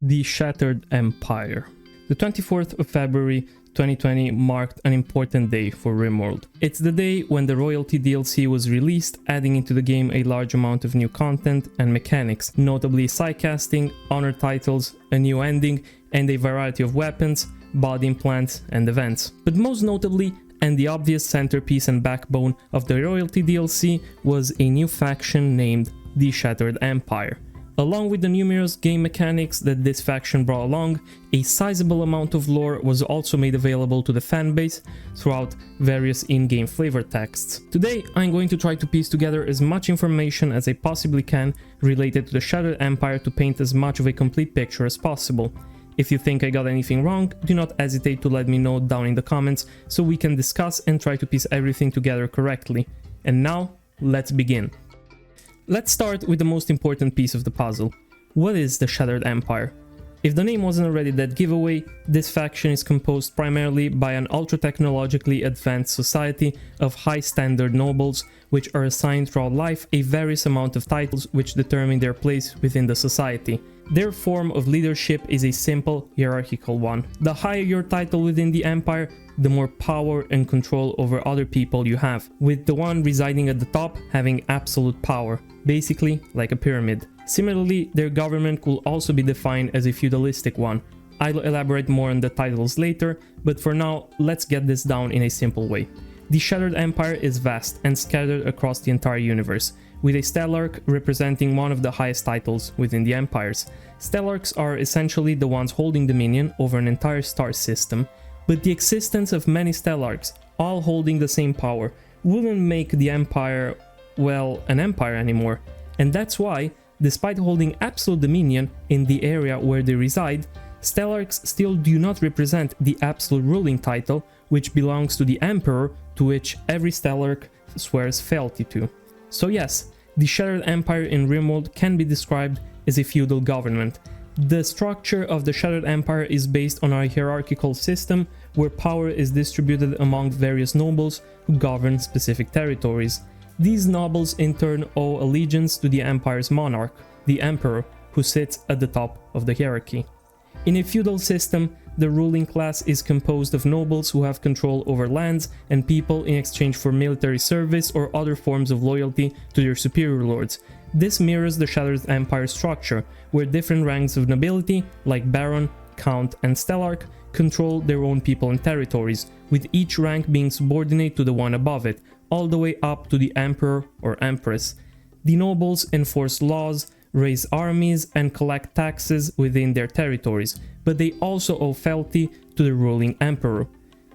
The Shattered Empire. The 24th of February 2020 marked an important day for Rimworld. It's the day when the royalty DLC was released, adding into the game a large amount of new content and mechanics, notably sidecasting, honor titles, a new ending, and a variety of weapons, body implants, and events. But most notably, and the obvious centerpiece and backbone of the royalty DLC, was a new faction named the Shattered Empire. Along with the numerous game mechanics that this faction brought along, a sizable amount of lore was also made available to the fanbase throughout various in-game flavor texts. Today, I'm going to try to piece together as much information as I possibly can related to the Shattered Empire to paint as much of a complete picture as possible. If you think I got anything wrong, do not hesitate to let me know down in the comments so we can discuss and try to piece everything together correctly. And now, let's begin. Let's start with the most important piece of the puzzle. What is the Shattered Empire? If the name wasn't already that giveaway, this faction is composed primarily by an ultra-technologically advanced society of high-standard nobles, which are assigned throughout life a various amount of titles which determine their place within the society. Their form of leadership is a simple, hierarchical one. The higher your title within the Empire, the more power and control over other people you have, with the one residing at the top having absolute power, basically like a pyramid. Similarly, their government could also be defined as a feudalistic one. I'll elaborate more on the titles later, but for now, let's get this down in a simple way. The Shattered Empire is vast and scattered across the entire universe, with a Stellarch representing one of the highest titles within the empires. Stellarchs are essentially the ones holding dominion over an entire star system, but the existence of many Stellarchs, all holding the same power, wouldn't make the empire, well, an empire anymore. And that's why, despite holding absolute dominion in the area where they reside, Stellarchs still do not represent the absolute ruling title, which belongs to the Emperor, to which every Stellarch swears fealty to. So yes, the Shattered Empire in Rimworld can be described as a feudal government. The structure of the Shattered Empire is based on a hierarchical system where power is distributed among various nobles who govern specific territories. These nobles in turn owe allegiance to the empire's monarch, the Emperor, who sits at the top of the hierarchy. In a feudal system, the ruling class is composed of nobles who have control over lands and people in exchange for military service or other forms of loyalty to their superior lords. This mirrors the Shattered Empire structure, where different ranks of nobility, like Baron, Count, and Stellarch, control their own people and territories, with each rank being subordinate to the one above it, all the way up to the Emperor or Empress. The nobles enforce laws, raise armies, and collect taxes within their territories, but they also owe fealty to the ruling Emperor.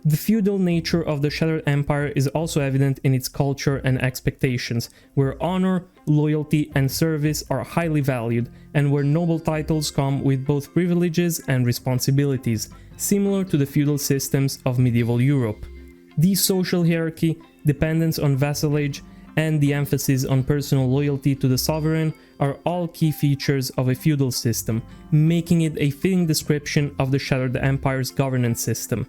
The feudal nature of the Shattered Empire is also evident in its culture and expectations, where honor, loyalty, and service are highly valued, and where noble titles come with both privileges and responsibilities, similar to the feudal systems of medieval Europe. The social hierarchy, dependence on vassalage, and the emphasis on personal loyalty to the sovereign are all key features of a feudal system, making it a fitting description of the Shattered Empire's governance system.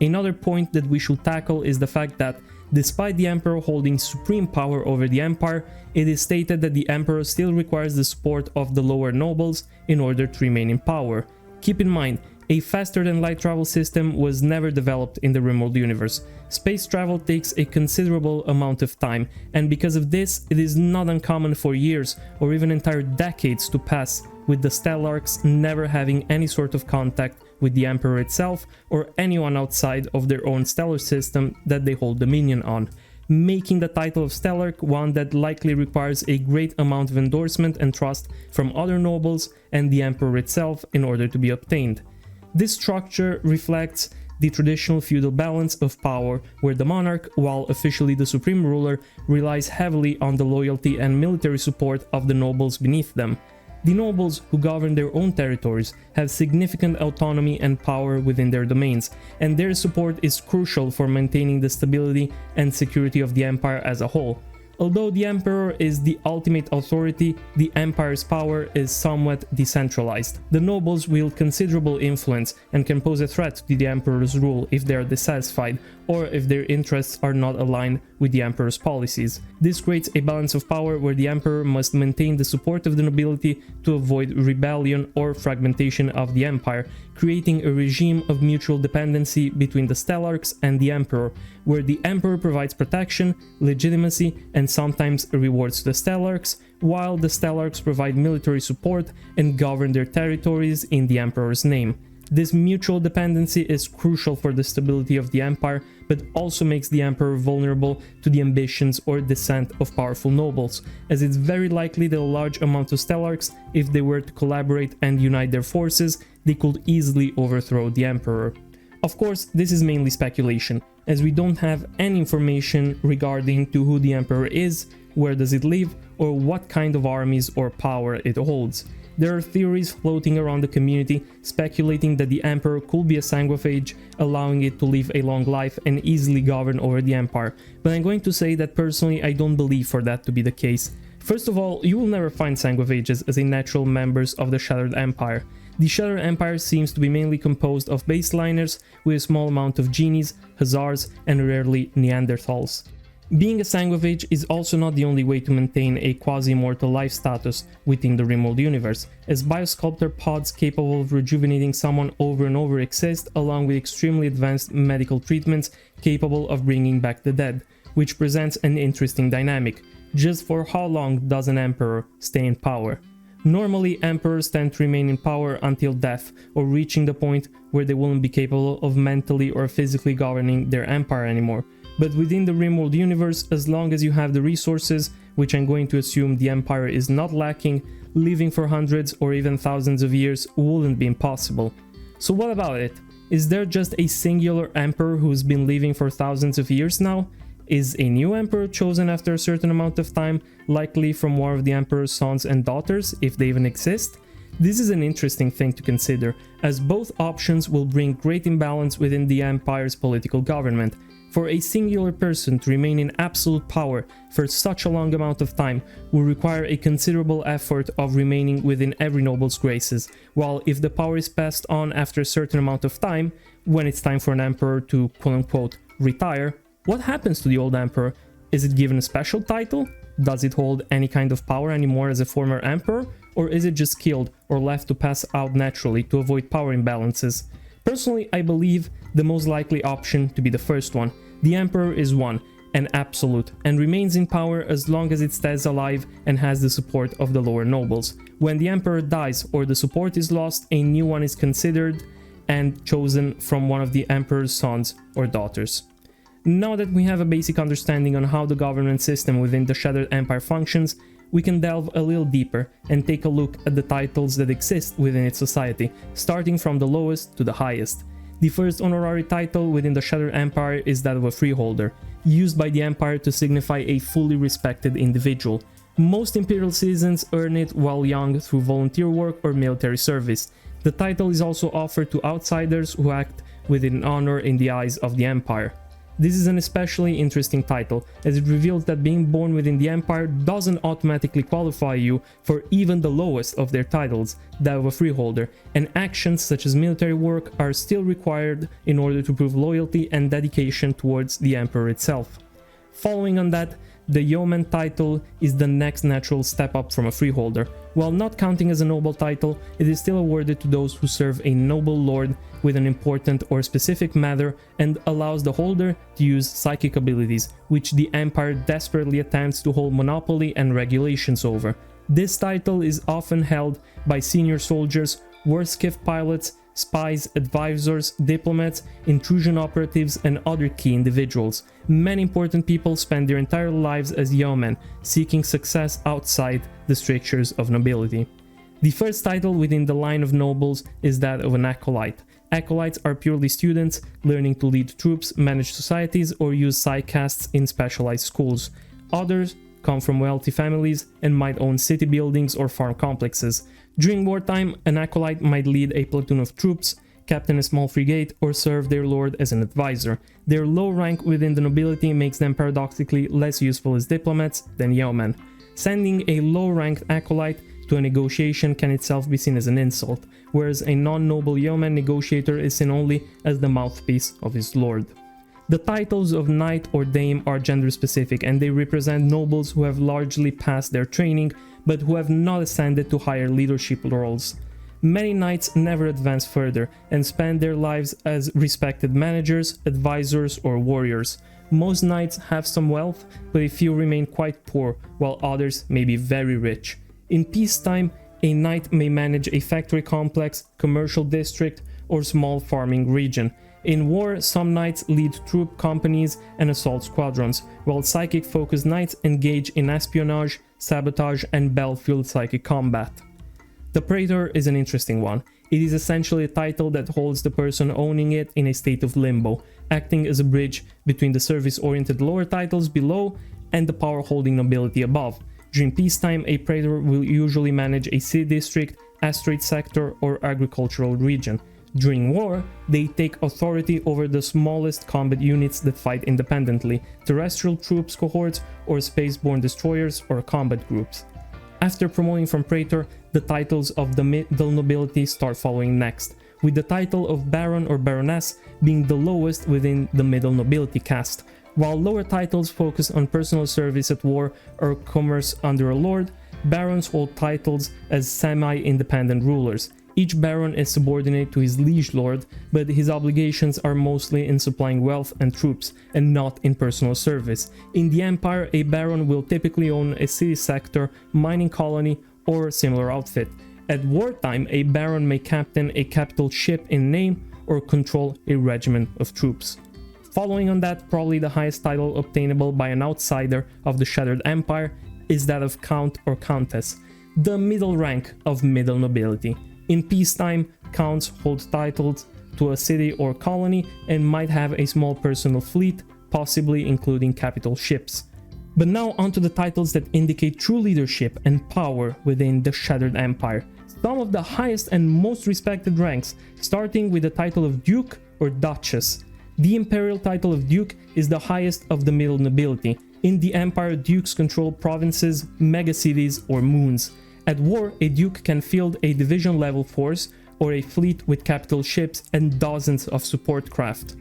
Another point that we should tackle is the fact that, despite the Emperor holding supreme power over the Empire, it is stated that the Emperor still requires the support of the lower nobles in order to remain in power. Keep in mind, a faster-than-light travel system was never developed in the Rimworld universe. Space travel takes a considerable amount of time, and because of this, it is not uncommon for years or even entire decades to pass with the Stellarchs never having any sort of contact with the Emperor itself or anyone outside of their own stellar system that they hold dominion on, making the title of Stellarch one that likely requires a great amount of endorsement and trust from other nobles and the Emperor itself in order to be obtained. This structure reflects the traditional feudal balance of power, where the monarch, while officially the supreme ruler, relies heavily on the loyalty and military support of the nobles beneath them. The nobles, who govern their own territories, have significant autonomy and power within their domains, and their support is crucial for maintaining the stability and security of the empire as a whole. Although the Emperor is the ultimate authority, the Empire's power is somewhat decentralized. The nobles wield considerable influence and can pose a threat to the Emperor's rule if they are dissatisfied or if their interests are not aligned with the Emperor's policies. This creates a balance of power where the Emperor must maintain the support of the nobility to avoid rebellion or fragmentation of the Empire, creating a regime of mutual dependency between the Stellarchs and the Emperor, where the Emperor provides protection, legitimacy, and sometimes rewards to the Stellarchs, while the Stellarchs provide military support and govern their territories in the Emperor's name. This mutual dependency is crucial for the stability of the Empire, but also makes the Emperor vulnerable to the ambitions or dissent of powerful nobles, as it's very likely that a large amount of Stellarchs, if they were to collaborate and unite their forces, they could easily overthrow the Emperor. Of course, this is mainly speculation, as we don't have any information regarding to who the Emperor is, where does it live, or what kind of armies or power it holds. There are theories floating around the community speculating that the Emperor could be a sanguiphage, allowing it to live a long life and easily govern over the Empire, but I'm going to say that personally I don't believe for that to be the case. First of all, you will never find sanguiphages as a natural members of the Shattered Empire. The Shattered Empire seems to be mainly composed of baseliners with a small amount of genies, hussars, and rarely Neanderthals. Being a sanguiphage is also not the only way to maintain a quasi-immortal life status within the Rimworld universe, as biosculptor pods capable of rejuvenating someone over and over exist, along with extremely advanced medical treatments capable of bringing back the dead, which presents an interesting dynamic. Just for how long does an emperor stay in power? Normally, emperors tend to remain in power until death, or reaching the point where they won't be capable of mentally or physically governing their empire anymore. But within the Rimworld universe, as long as you have the resources, which I'm going to assume the Empire is not lacking, living for hundreds or even thousands of years wouldn't be impossible. So what about it? Is there just a singular emperor who's been living for thousands of years now? Is a new emperor chosen after a certain amount of time, likely from one of the emperor's sons and daughters, if they even exist? This is an interesting thing to consider, as both options will bring great imbalance within the Empire's political government. For a singular person to remain in absolute power for such a long amount of time will require a considerable effort of remaining within every noble's graces, while if the power is passed on after a certain amount of time, when it's time for an emperor to quote-unquote retire, what happens to the old emperor? Is it given a special title? Does it hold any kind of power anymore as a former emperor? Or is it just killed or left to pass out naturally to avoid power imbalances? Personally, I believe the most likely option to be the first one. The Emperor is one, and absolute, and remains in power as long as it stays alive and has the support of the lower nobles. When the Emperor dies or the support is lost, a new one is considered and chosen from one of the Emperor's sons or daughters. Now that we have a basic understanding on how the government system within the Shattered Empire functions, we can delve a little deeper and take a look at the titles that exist within its society, starting from the lowest to the highest. The first honorary title within the Shattered Empire is that of a freeholder, used by the Empire to signify a fully respected individual. Most imperial citizens earn it while young through volunteer work or military service. The title is also offered to outsiders who act with honor in the eyes of the Empire. This is an especially interesting title, as it reveals that being born within the Empire doesn't automatically qualify you for even the lowest of their titles, that of a freeholder, and actions such as military work are still required in order to prove loyalty and dedication towards the Emperor itself. Following on that, the yeoman title is the next natural step up from a freeholder. While not counting as a noble title, it is still awarded to those who serve a noble lord with an important or specific matter and allows the holder to use psychic abilities, which the Empire desperately attempts to hold monopoly and regulations over. This title is often held by senior soldiers, war skiff pilots, spies, advisors, diplomats, intrusion operatives, and other key individuals. Many important people spend their entire lives as yeomen, seeking success outside the strictures of nobility. The first title within the line of nobles is that of an acolyte. Acolytes are purely students, learning to lead troops, manage societies, or use psycasts in specialized schools. Others come from wealthy families and might own city buildings or farm complexes. During wartime, an acolyte might lead a platoon of troops, captain a small frigate, or serve their lord as an advisor. Their low rank within the nobility makes them paradoxically less useful as diplomats than yeomen. Sending a low-ranked acolyte to a negotiation can itself be seen as an insult, whereas a non-noble yeoman negotiator is seen only as the mouthpiece of his lord. The titles of knight or dame are gender-specific, and they represent nobles who have largely passed their training, but who have not ascended to higher leadership roles. Many knights never advance further and spend their lives as respected managers, advisors, or warriors. Most knights have some wealth, but a few remain quite poor, while others may be very rich. In peacetime, a knight may manage a factory complex, commercial district, or small farming region. In war, some knights lead troop companies and assault squadrons, while psychic-focused knights engage in espionage, sabotage, and battlefield psychic combat. The Praetor is an interesting one. It is essentially a title that holds the person owning it in a state of limbo, acting as a bridge between the service-oriented lower titles below and the power-holding nobility above. During peacetime, a Praetor will usually manage a city district, asteroid sector, or agricultural region. During war, they take authority over the smallest combat units that fight independently, terrestrial troops cohorts, or spaceborne destroyers or combat groups. After promoting from Praetor, the titles of the middle nobility start following next, with the title of Baron or Baroness being the lowest within the middle nobility caste. While lower titles focus on personal service at war or commerce under a lord, barons hold titles as semi-independent rulers. Each baron is subordinate to his liege lord, but his obligations are mostly in supplying wealth and troops, and not in personal service. In the empire, a baron will typically own a city sector, mining colony, or similar outfit. At wartime, a baron may captain a capital ship in name or control a regiment of troops. Following on that, probably the highest title obtainable by an outsider of the Shattered Empire is that of Count or Countess, the middle rank of middle nobility. In peacetime, counts hold titles to a city or colony and might have a small personal fleet, possibly including capital ships. But now onto the titles that indicate true leadership and power within the Shattered Empire. Some of the highest and most respected ranks, starting with the title of Duke or Duchess. The imperial title of Duke is the highest of the middle nobility. In the Empire, dukes control provinces, megacities, or moons. At war, a duke can field a division-level force or a fleet with capital ships and dozens of support craft.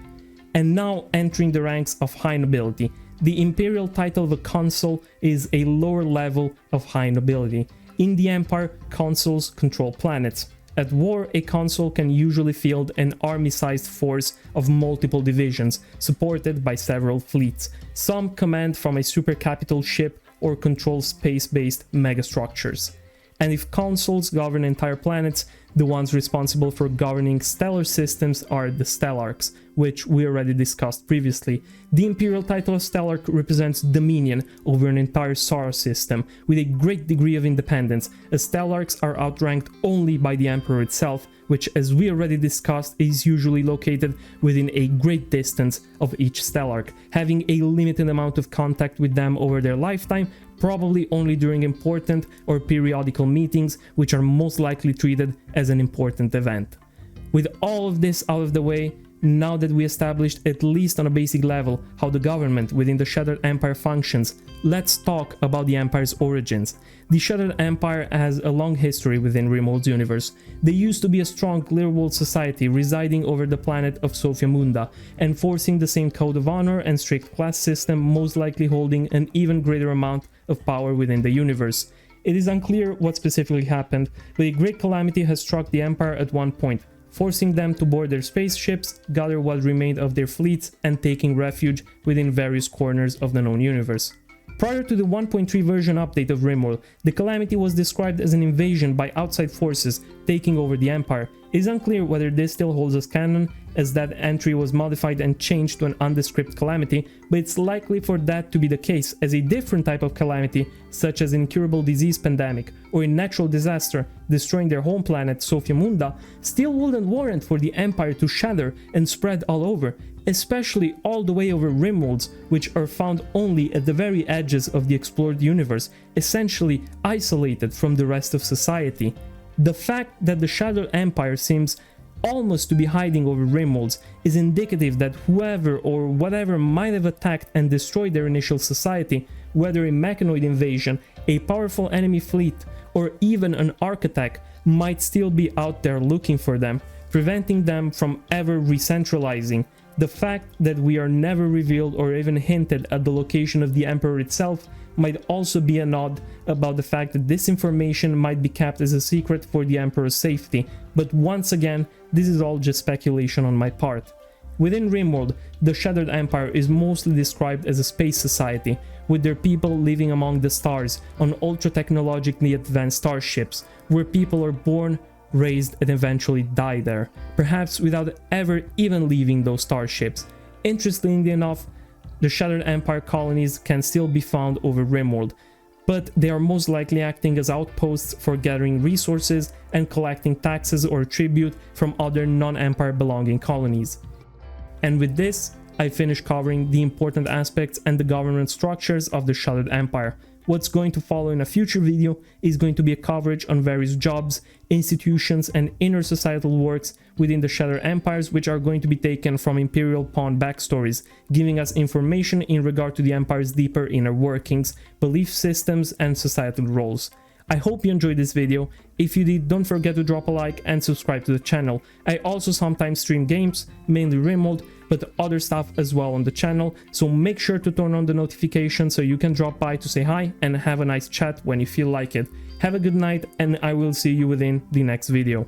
And now entering the ranks of high nobility. The imperial title of a consul is a lower level of high nobility. In the Empire, consuls control planets. At war, a consul can usually field an army-sized force of multiple divisions, supported by several fleets. Some command from a supercapital ship or control space-based megastructures. And if consuls govern entire planets, the ones responsible for governing stellar systems are the Stellarchs, which we already discussed previously. The imperial title of Stellarch represents dominion over an entire solar system, with a great degree of independence, as Stellarchs are outranked only by the Emperor itself, which, as we already discussed, is usually located within a great distance of each Stellarch, having a limited amount of contact with them over their lifetime, probably only during important or periodical meetings, which are most likely treated as an important event. With all of this out of the way, now that we established, at least on a basic level, how the government within the Shattered Empire functions, let's talk about the Empire's origins. The Shattered Empire has a long history within Rimworld's universe. They used to be a strong clear-world society residing over the planet of Sophia Munda, enforcing the same code of honor and strict class system, most likely holding an even greater amount of power within the universe. It is unclear what specifically happened, but a great calamity has struck the Empire at one point, forcing them to board their spaceships, gather what remained of their fleets, and taking refuge within various corners of the known universe. Prior to the 1.3 version update of Rimworld, the calamity was described as an invasion by outside forces taking over the Empire. It is unclear whether this still holds as canon, as that entry was modified and changed to an undescript calamity, but it's likely for that to be the case, as a different type of calamity, such as an incurable disease pandemic or a natural disaster destroying their home planet Sophia Munda, still wouldn't warrant for the Empire to shatter and spread all over, especially all the way over Rimworlds, which are found only at the very edges of the explored universe, essentially isolated from the rest of society. The fact that the Shattered Empire seems almost to be hiding over Rimworlds is indicative that whoever or whatever might have attacked and destroyed their initial society, whether a mechanoid invasion, a powerful enemy fleet, or even an arc attack, might still be out there looking for them, preventing them from ever re-centralizing. The fact that we are never revealed or even hinted at the location of the Emperor itself might also be a nod about the fact that this information might be kept as a secret for the Emperor's safety, but once again, this is all just speculation on my part. Within Rimworld, the Shattered Empire is mostly described as a space society, with their people living among the stars on ultra-technologically advanced starships, where people are born, raised, and eventually die there, perhaps without ever even leaving those starships. Interestingly enough, the Shattered Empire colonies can still be found over Rimworld, but they are most likely acting as outposts for gathering resources and collecting taxes or tribute from other non-Empire belonging colonies. And with this, I finished covering the important aspects and the government structures of the Shattered Empire. What's going to follow in a future video is going to be a coverage on various jobs, institutions, and inner societal works within the Shattered Empires, which are going to be taken from Imperial pawn backstories, giving us information in regard to the Empire's deeper inner workings, belief systems, and societal roles. I hope you enjoyed this video. If you did, don't forget to drop a like and subscribe to the channel. I also sometimes stream games, mainly Rimworld, but other stuff as well on the channel, so make sure to turn on the notifications so you can drop by to say hi and have a nice chat when you feel like it. Have a good night, and I will see you within the next video.